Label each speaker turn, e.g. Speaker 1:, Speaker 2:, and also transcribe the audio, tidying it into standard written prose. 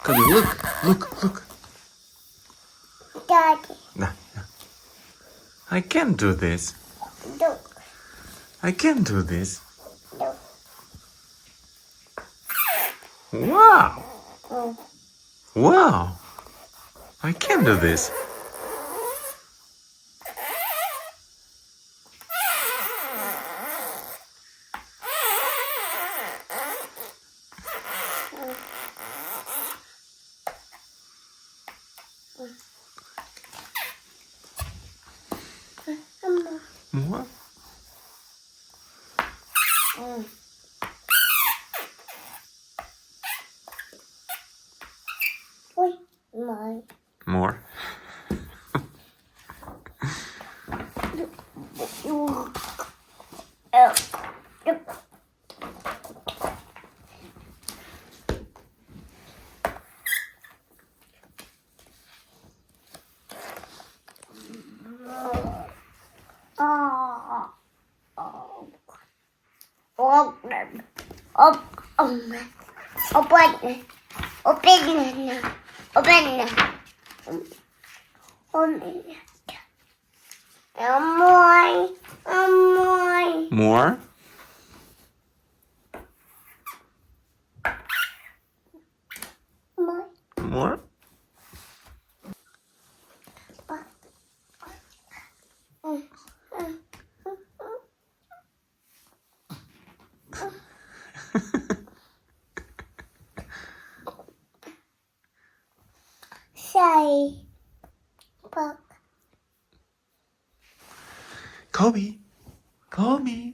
Speaker 1: Kobe, look.
Speaker 2: Daddy,
Speaker 1: Nah, nah. I can't do this.
Speaker 2: look,
Speaker 1: I can't do this.
Speaker 2: look.
Speaker 1: Wow.
Speaker 2: Oh,
Speaker 1: Wow. I can't do this.
Speaker 2: Mama.
Speaker 1: More?
Speaker 2: Ôi, mời.
Speaker 1: More? More? More?
Speaker 2: Say, Puck.
Speaker 1: Kobe, call me.